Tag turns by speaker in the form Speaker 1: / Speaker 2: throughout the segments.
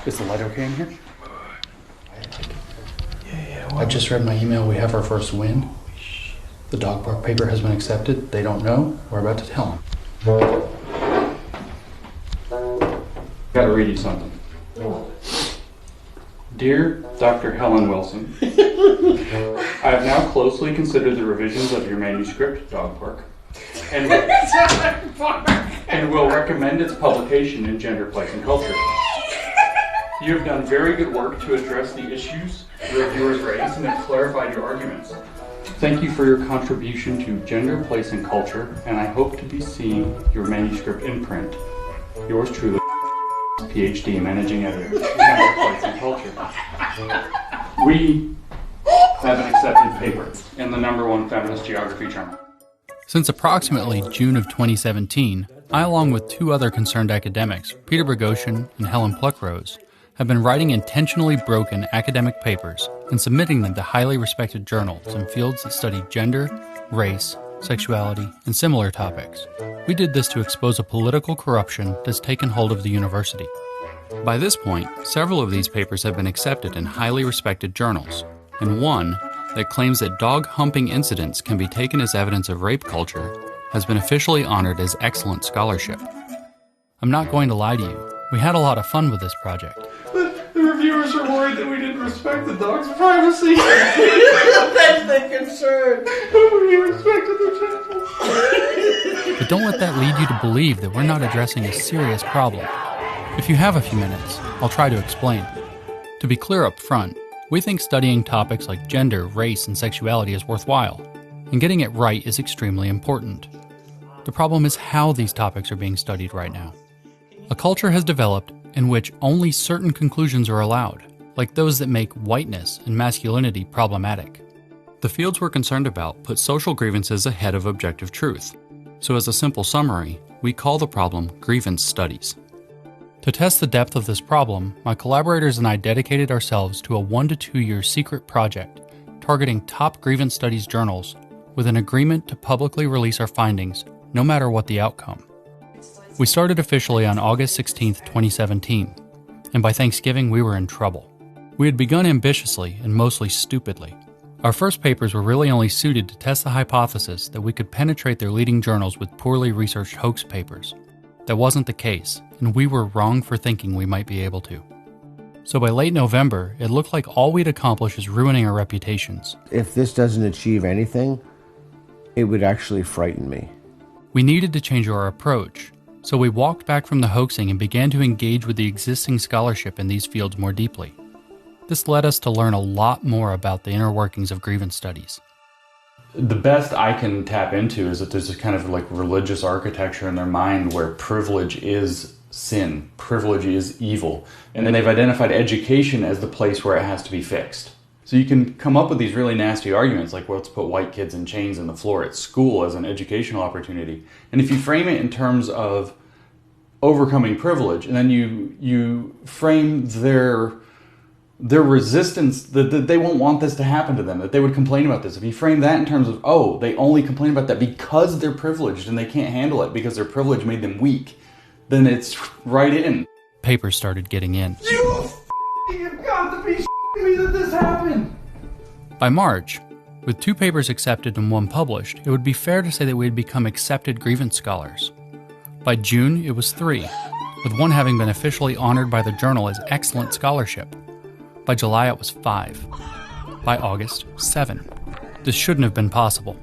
Speaker 1: Is the light okay in here?
Speaker 2: I just read my email. We have our first win. The dog park paper has been accepted. They don't know. We're about to tell them.
Speaker 1: Gotta read you something. Dear Dr. Helen Wilson, I have now closely considered the revisions of your manuscript, Dog Park, and will recommend its publication in Gender, Place, and Culture. You have done very good work to address the issues reviewers raised and have clarified your arguments. Thank you for your contribution to Gender, Place, and Culture, and I hope to be seeing your manuscript in print. Yours truly, PhD, Managing Editor, Gender, Place, and Culture. We have an accepted paper in the #1 feminist geography journal.
Speaker 2: Since approximately June of 2017, I, along with two other concerned academics, Peter Bogosian and Helen Pluckrose, have been writing intentionally broken academic papers and submitting them to highly respected journals in fields that study gender, race, sexuality, and similar topics. We did this to expose a political corruption that's taken hold of the university. By this point, several of these papers have been accepted in highly respected journals, and one that claims that dog humping incidents can be taken as evidence of rape culture has been officially honored as excellent scholarship. I'm not going to lie to you. We had a lot of fun with this project.
Speaker 1: The reviewers are worried that we didn't respect the dog's privacy.
Speaker 3: That's the concern.
Speaker 1: We respected the channel.
Speaker 2: But don't let that lead you to believe that we're not addressing a serious problem. If you have a few minutes, I'll try to explain. To be clear up front, we think studying topics like gender, race, and sexuality is worthwhile, and getting it right is extremely important. The problem is how these topics are being studied right now. A culture has developed in which only certain conclusions are allowed, like those that make whiteness and masculinity problematic. The fields we're concerned about put social grievances ahead of objective truth. So as a simple summary, we call the problem grievance studies. To test the depth of this problem, my collaborators and I dedicated ourselves to a 1 to 2 year secret project targeting top grievance studies journals with an agreement to publicly release our findings no matter what the outcome. We started officially on August 16, 2017, and by Thanksgiving we were in trouble. We had begun ambitiously and mostly stupidly. Our first papers were really only suited to test the hypothesis that we could penetrate their leading journals with poorly researched hoax papers. That wasn't the case, and we were wrong for thinking we might be able to. So by late November, it looked like all we'd accomplish is ruining our reputations.
Speaker 3: If this doesn't achieve anything, it would actually frighten me.
Speaker 2: We needed to change our approach, so we walked back from the hoaxing and began to engage with the existing scholarship in these fields more deeply. This led us to learn a lot more about the inner workings of grievance studies.
Speaker 1: The best I can tap into is that there's this kind of like religious architecture in their mind where privilege is sin, privilege is evil, and then they've identified education as the place where it has to be fixed. So you can come up with these really nasty arguments like, well, let's put white kids in chains in the floor at school as an educational opportunity. And if you frame it in terms of overcoming privilege, and then you frame their resistance, that they won't want this to happen to them, that they would complain about this. If you frame that in terms of, oh, they only complain about that because they're privileged and they can't handle it because their privilege made them weak, then it's right in.
Speaker 2: Papers started getting in.
Speaker 1: You've got to be me that this happened!
Speaker 2: By March, with 2 papers accepted and 1 published, it would be fair to say that we had become accepted grievance scholars. By June, it was 3, with 1 having been officially honored by the journal as excellent scholarship. By July, it was 5. By August, 7. This shouldn't have been possible.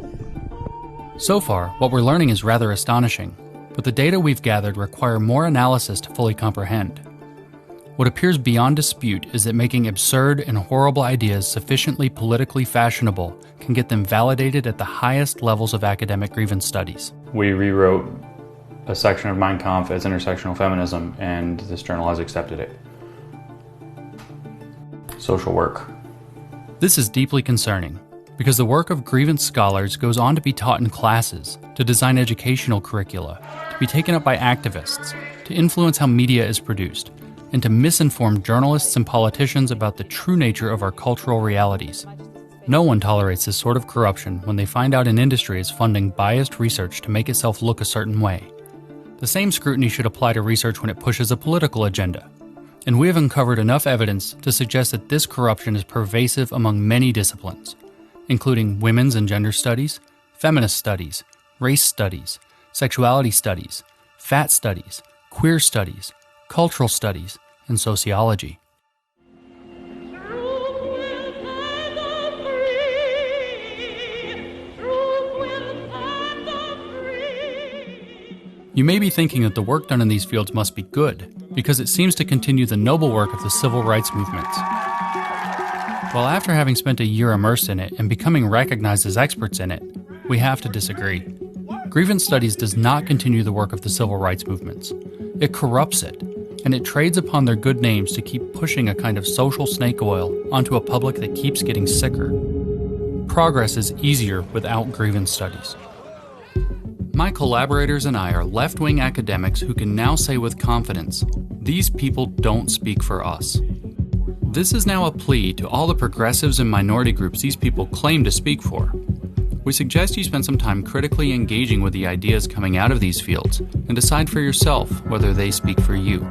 Speaker 2: So far, what we're learning is rather astonishing, but the data we've gathered require more analysis to fully comprehend. What appears beyond dispute is that making absurd and horrible ideas sufficiently politically fashionable can get them validated at the highest levels of academic grievance studies.
Speaker 1: We rewrote a section of Mein Kampf as intersectional feminism, and this journal has accepted it. Social work.
Speaker 2: This is deeply concerning, because the work of grievance scholars goes on to be taught in classes, to design educational curricula, to be taken up by activists, to influence how media is produced, and to misinform journalists and politicians about the true nature of our cultural realities. No one tolerates this sort of corruption when they find out an industry is funding biased research to make itself look a certain way. The same scrutiny should apply to research when it pushes a political agenda. and we have uncovered enough evidence to suggest that this corruption is pervasive among many disciplines, including women's and gender studies, feminist studies, race studies, sexuality studies, fat studies, queer studies, cultural studies, and sociology. You may be thinking that the work done in these fields must be good, because it seems to continue the noble work of the civil rights movement. Well, after having spent a year immersed in it and becoming recognized as experts in it, we have to disagree. Grievance studies does not continue the work of the civil rights movements. It corrupts it, and it trades upon their good names to keep pushing a kind of social snake oil onto a public that keeps getting sicker. Progress is easier without grievance studies. My collaborators and I are left-wing academics who can now say with confidence, these people don't speak for us. This is now a plea to all the progressives and minority groups these people claim to speak for. We suggest you spend some time critically engaging with the ideas coming out of these fields and decide for yourself whether they speak for you.